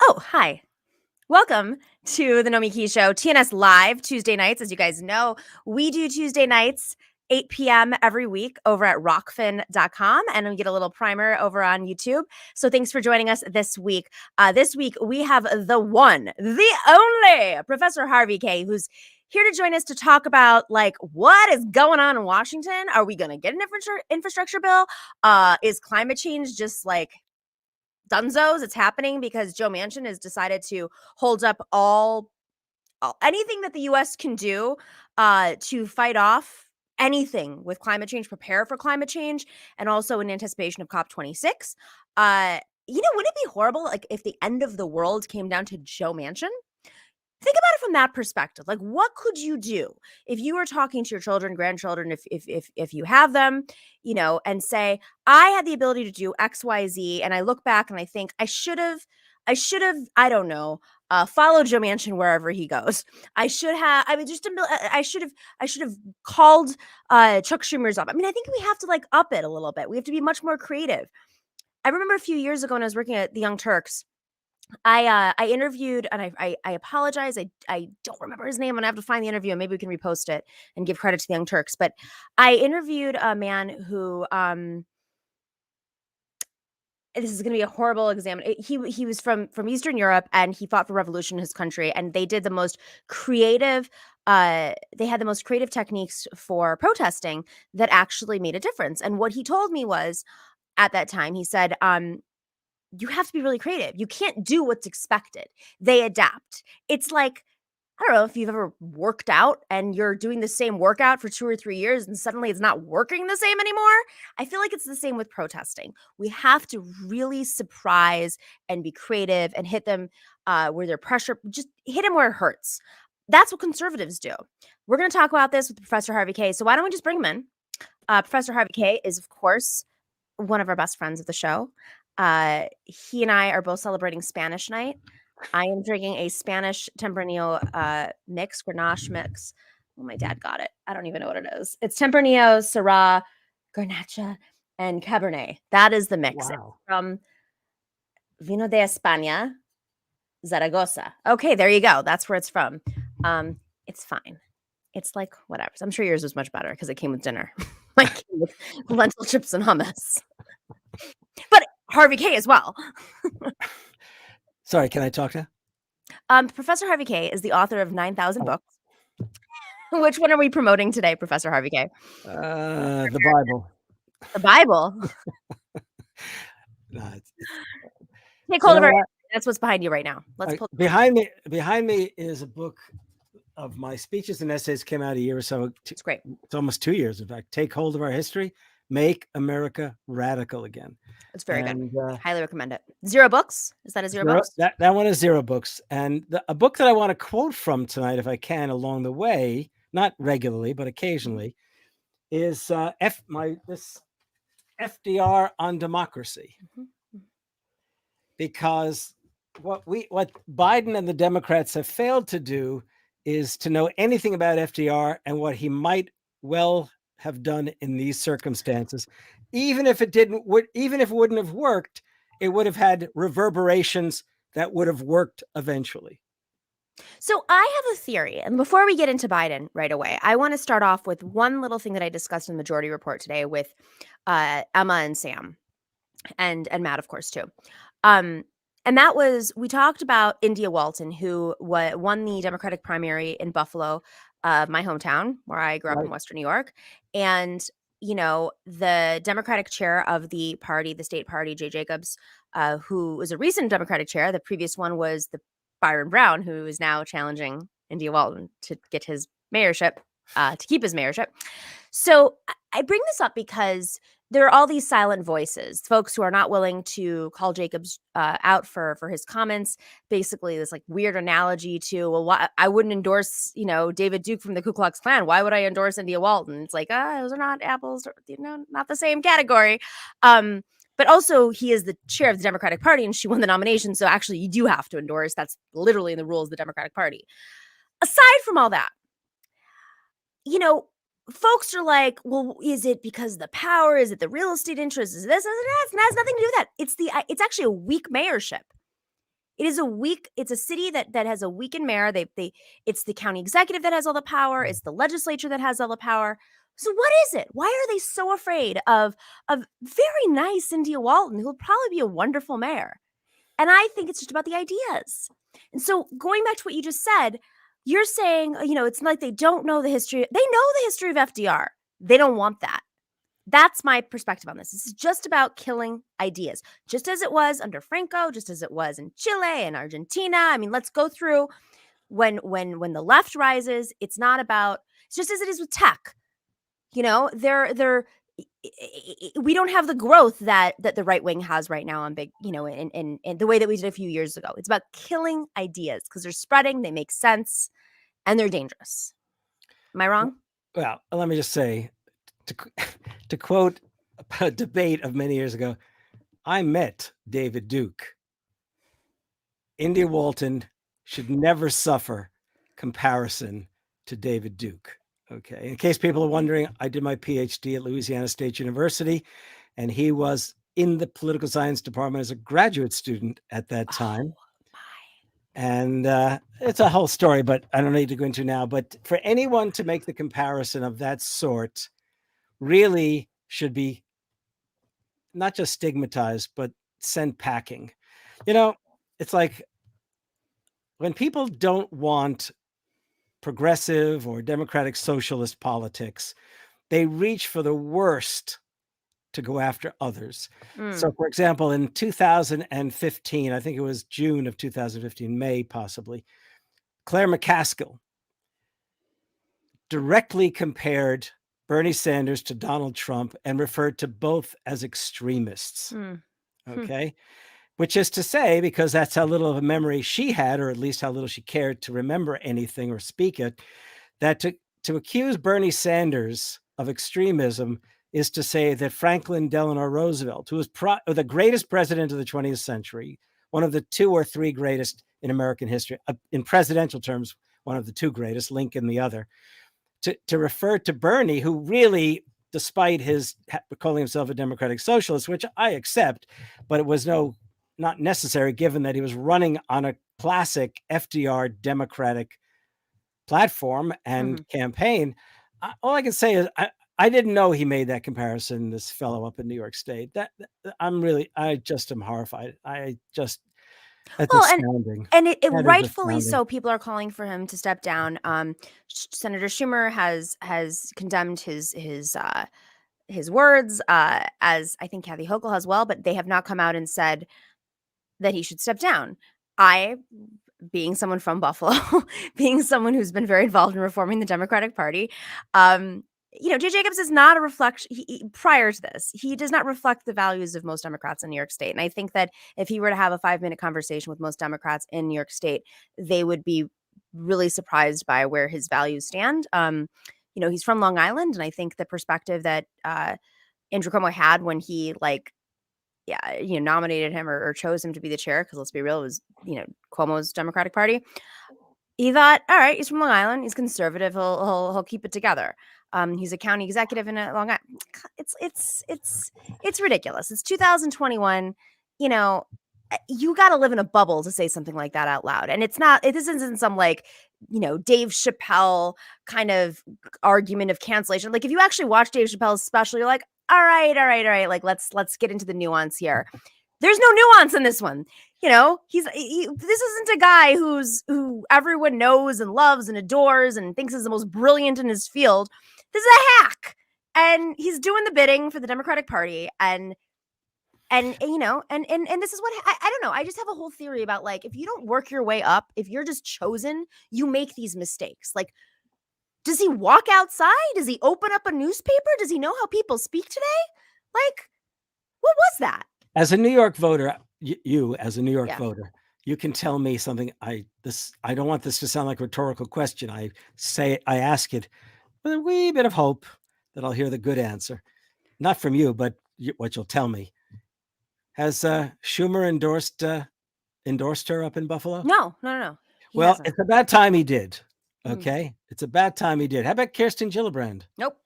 Oh, hi. Welcome to the Nomiki Show, TNS Live Tuesday nights. As you guys know, we do Tuesday nights, 8 p.m. every week over at Rokfin.com, and we get a little primer over on YouTube. So thanks for joining us this week. This week, we have the one, the only Professor Harvey K, who's here to join us to talk about, like, what is going on in Washington? Are we going to get an infrastructure bill? Is climate change just like dunzos? It's happening because Joe Manchin has decided to hold up all anything that the U.S. can do to fight off anything with climate change, prepare for climate change, and also in anticipation of COP26. Wouldn't it be horrible, like, if the end of the world came down to Joe Manchin? Think about it from that perspective. Like, what could you do if you were talking to your children, grandchildren, if you have them, and say, I had the ability to do X, Y, Z, and I look back and I think I should have, I don't know, followed Joe Manchin wherever he goes. I should have, I mean, just I should have called Chuck Schumer's up. I mean, I think we have to, like, up it a little bit. We have to be much more creative. I remember a few years ago when I was working at the Young Turks, I interviewed, and I apologize. I don't remember his name, and I have to find the interview, and maybe we can repost it and give credit to the Young Turks. But I interviewed a man who this is going to be a horrible example. He was from Eastern Europe, and he fought for revolution in his country, and they did the most creative. They had the most creative techniques for protesting that actually made a difference. And what he told me was, at that time, he said, you have to be really creative. You can't do what's expected. They adapt. It's like, I don't know if you've ever worked out and you're doing the same workout for 2 or 3 years and suddenly it's not working the same anymore. I feel like it's the same with protesting. We have to really surprise and be creative and hit them where they're pressure, just hit them where it hurts. That's what conservatives do. We're going to talk about this with Professor Harvey K. So why don't we just bring him in? Professor Harvey K is, of course, one of our best friends of the show. He and I are both celebrating Spanish night. I am drinking a Spanish Tempranillo mix, Grenache mix. Oh, my dad got it. I don't even know what it is. It's Tempranillo, Syrah, Garnacha, and Cabernet. That is the mix. Wow. It's from Vino de España, Zaragoza. Okay, there you go. That's where it's from. It's fine. It's like whatever. I'm sure yours was much better because it came with dinner. Like with lentil chips and hummus. But Harvey K as well. Sorry, can I talk now? Professor Harvey K is the author of 9,000 books. Which one are we promoting today, Professor Harvey K? The Bible. The Bible. No, Take hold of our. That's what's behind you right now. Let's pull. Behind me is a book of my speeches and essays. Came out a year or so. It's great. It's almost 2 years, in fact. Take hold of our history. Make America radical again. It's very good. Highly recommend it. 0 books. Is that a 0 books? That one is 0 books. And a book that I want to quote from tonight, if I can, along the way, not regularly, but occasionally, is this FDR on democracy. Mm-hmm. Because what Biden and the Democrats have failed to do is to know anything about FDR and what he might well have done in these circumstances. Even if it wouldn't have worked, it would have had reverberations that would have worked eventually. So I have a theory, and before we get into Biden right away, I want to start off with one little thing that I discussed in the Majority Report today with Emma and Sam, and Matt, of course, too. And that was, we talked about India Walton, who won the Democratic primary in Buffalo, my hometown, where I grew up in Western New York. And, the Democratic chair of the party, the state party, Jay Jacobs, who was a recent Democratic chair. The previous one was the Byron Brown, who is now challenging India Walton to get his mayorship, to keep his mayorship. So I bring this up because there are all these silent voices, folks who are not willing to call Jacobs out for his comments. Basically, this like weird analogy to, well, why, I wouldn't endorse, David Duke from the Ku Klux Klan. Why would I endorse India Walton? It's like, those are not apples, not the same category. But also, he is the chair of the Democratic Party, and she won the nomination. So actually, you do have to endorse. That's literally in the rules of the Democratic Party. Aside from all that, folks are like, well, is it because of the power? Is it the real estate interest? Is this? It has nothing to do with that. It's actually a weak mayorship. It is it's a city that has a weakened mayor. It's the county executive that has all the power. It's the legislature that has all the power. So what is it? Why are they so afraid of very nice Cynthia Walton, who will probably be a wonderful mayor? And I think it's just about the ideas. And so going back to what you just said, you're saying, it's like they don't know the history. They know the history of FDR. They don't want that. That's my perspective on this. This is just about killing ideas, just as it was under Franco, just as it was in Chile and Argentina. I mean, let's go through when the left rises. It's not about. It's just as it is with tech. They're we don't have the growth that the right wing has right now on big, in the way that we did a few years ago. It's about killing ideas because they're spreading, they make sense, and they're dangerous. Am I wrong? Well, let me just say, to quote a debate of many years ago, I met David Duke. India Walton should never suffer comparison to David Duke. Okay. In case people are wondering, I did my PhD at Louisiana State University, and he was in the political science department as a graduate student at that time. And it's a whole story, but I don't need to go into now. But for anyone to make the comparison of that sort really should be not just stigmatized, but sent packing. It's like when people don't want progressive or democratic socialist politics, they reach for the worst to go after others. So, for example, in 2015, I think it was June of 2015, May possibly, Claire McCaskill directly compared Bernie Sanders to Donald Trump and referred to both as extremists. Okay. Which is to say, because that's how little of a memory she had, or at least how little she cared to remember anything or speak it, that to accuse Bernie Sanders of extremism is to say that Franklin Delano Roosevelt, who was the greatest president of the 20th century, one of the 2 or 3 greatest in American history, in presidential terms, one of the 2 greatest, Lincoln the other, to refer to Bernie, who really, despite his calling himself a democratic socialist, which I accept, but it was not necessary given that he was running on a classic FDR democratic platform and campaign. All I can say is I didn't know he made that comparison, this fellow up in New York State. I just am horrified. That's astounding. And it rightfully so, people are calling for him to step down. Senator Schumer has condemned his words, as I think Kathy Hochul has well, but they have not come out and said that he should step down. I, being someone from Buffalo, being someone who's been very involved in reforming the Democratic Party, Jay Jacobs is not a reflection. Prior to this, he does not reflect the values of most Democrats in New York State. And I think that if he were to have a 5-minute conversation with most Democrats in New York State, they would be really surprised by where his values stand. He's from Long Island, and I think the perspective that Andrew Cuomo had when he nominated him or chose him to be the chair, because let's be real, it was Cuomo's Democratic Party. He thought, all right, he's from Long Island, he's conservative, he'll keep it together. He's a county executive in Long Island. It's ridiculous. It's 2021. You got to live in a bubble to say something like that out loud. And this isn't some Dave Chappelle kind of argument of cancellation. Like, if you actually watch Dave Chappelle's special, you're like, all right. Like, let's get into the nuance here. There's no nuance in this one. This isn't a guy who everyone knows and loves and adores and thinks is the most brilliant in his field. This is a hack, and he's doing the bidding for the Democratic Party. And this is what I don't know. I just have a whole theory about, if you don't work your way up, if you're just chosen, you make these mistakes. Like, does he walk outside? Does he open up a newspaper? Does he know how people speak today? Like, what was that? As a New York voter, you as a New York voter, you can tell me something. I don't want this to sound like a rhetorical question. I ask it with a wee bit of hope that I'll hear the good answer. Not from you, but what you'll tell me. Has Schumer endorsed her up in Buffalo? No. Well, hasn't. It's about time he did. Okay? It's about time he did. How about Kirsten Gillibrand? Nope.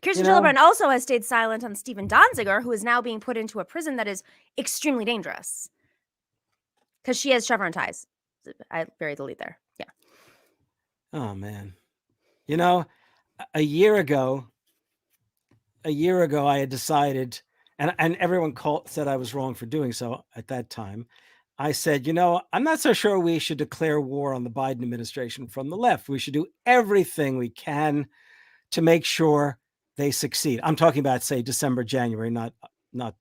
Kirsten Gillibrand also has stayed silent on Stephen Donziger, who is now being put into a prison that is extremely dangerous. because she has Chevron ties. I buried the lead there. Yeah. Oh man. You know, a year ago, I had decided, and everyone said I was wrong for doing so at that time. I said, I'm not so sure we should declare war on the Biden administration from the left. We should do everything we can to make sure they succeed. I'm talking about, say, December, January, not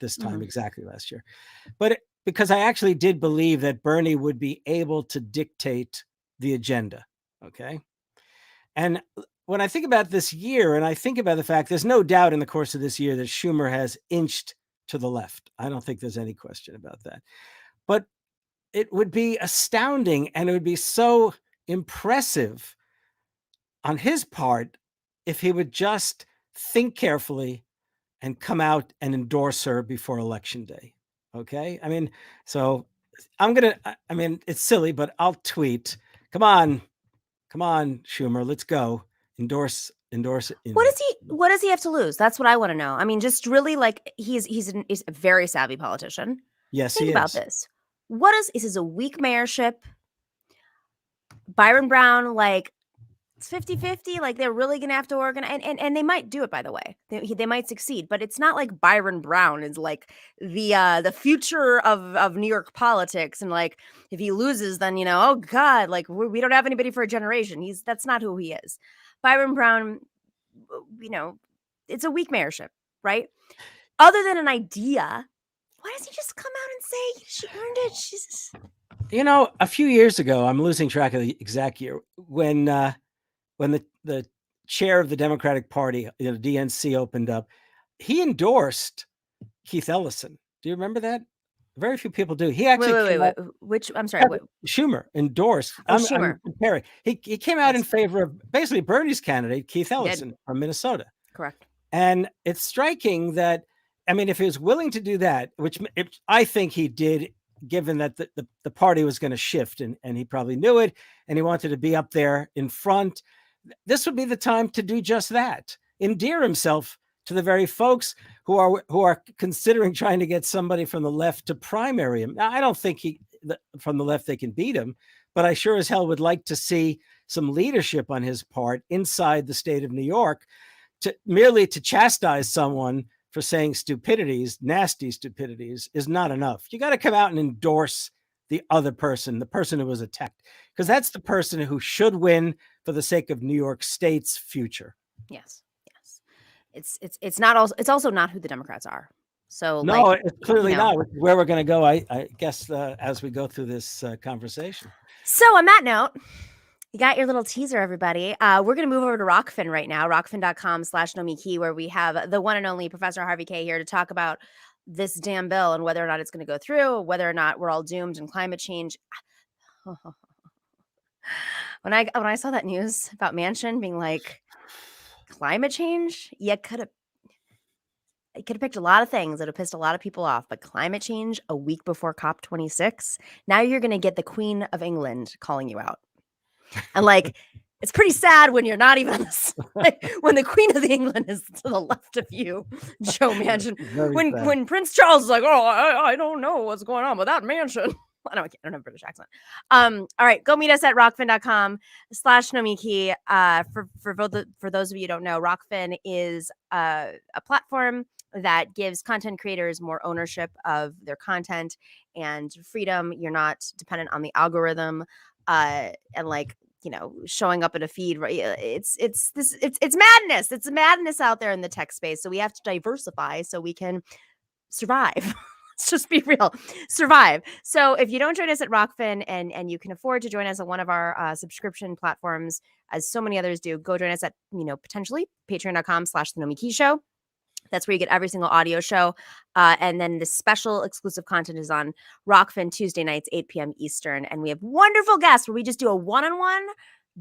this time exactly last year. But because I actually did believe that Bernie would be able to dictate the agenda. Okay. And when I think about this year, and I think about the fact there's no doubt in the course of this year that Schumer has inched to the left. I don't think there's any question about that. But it would be astounding and it would be so impressive on his part if he would just think carefully and come out and endorse her before Election Day. Okay. I mean, so it's silly, but I'll tweet, come on, Schumer, let's go. Endorse. What does he have to lose? That's what I want to know. I mean, just really, like, he's a very savvy politician. Yes, Think he about is. this. This is a weak mayorship. Byron Brown, like, it's 50-50. Like, they're really gonna have to organize, and they might do it, by the way. They might succeed, but it's not like Byron Brown is like the future of New York politics, and like if he loses, then oh god, like we don't have anybody for a generation. That's not who he is. Byron Brown, it's a weak mayorship, right? Other than an idea, why doesn't he just come out and say she earned it? Jesus. A few years ago, I'm losing track of the exact year, when the chair of the Democratic Party, DNC, opened up, he endorsed Keith Ellison. Do you remember that? Very few people do. He actually wait. Which, I'm sorry. Wait. Schumer endorsed. Schumer. I'm comparing. He came out in favor of basically Bernie's candidate, Keith Ellison from Minnesota. Correct. And it's striking that, if he was willing to do that, which I think he did, given that the party was going to shift, and he probably knew it, and he wanted to be up there in front, this would be the time to do just that. Endear himself to the very folks who are considering trying to get somebody from the left to primary him. Now, I don't think from the left they can beat him, but I sure as hell would like to see some leadership on his part inside the state of New York, merely to chastise someone for saying stupidities, nasty stupidities, is not enough. You got to come out and endorse the other person, the person who was attacked, because that's the person who should win for the sake of New York State's future. Yes. It's not also, it's also not who the Democrats are. So no, it's clearly not where we're going to go. I guess as we go through this conversation. So on that note, you got your little teaser, everybody. We're going to move over to Rokfin right now, rokfin.com/Nomiki, where we have the one and only Professor Harvey K here to talk about this damn bill and whether or not it's going to go through, whether or not we're all doomed in climate change. When I saw that news about Manchin being like, climate change, I could have picked a lot of things that have pissed a lot of people off, but climate change a week before COP26, now you're going to get the Queen of England calling you out. And like, it's pretty sad when you're not even when the Queen of England is to the left of you, Joe Manchin. When Prince Charles is like, oh, I don't know what's going on with that Manchin. I don't have a British accent. All right, go meet us at rokfin.com/Nomiki. For those of you who don't know, Rokfin is a platform that gives content creators more ownership of their content and freedom. You're not dependent on the algorithm and showing up in a feed. Right? It's madness. It's madness out there in the tech space. So we have to diversify so we can survive. Let's just be real. Survive. So if you don't join us at Rokfin and you can afford to join us on one of our subscription platforms, as so many others do, go join us at, potentially patreon.com/The Show. That's where you get every single audio show. And then the special exclusive content is on Rokfin Tuesday nights, 8 p.m. Eastern. And we have wonderful guests where we just do a one-on-one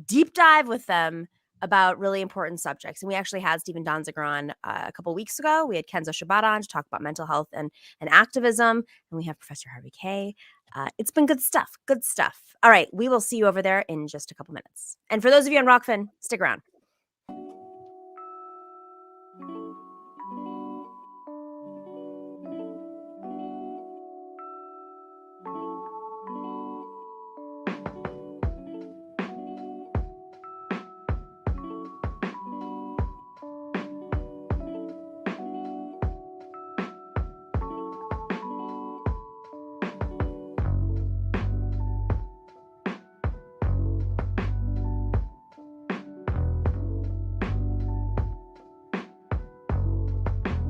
deep dive with them about really important subjects. And we actually had Stephen Donziger on a couple weeks ago. We had Kenzo Shibata on to talk about mental health and activism. And we have Professor Harvey K. It's been good stuff. Good stuff. All right. We will see you over there in just a couple minutes. And for those of you on Rokfin, stick around.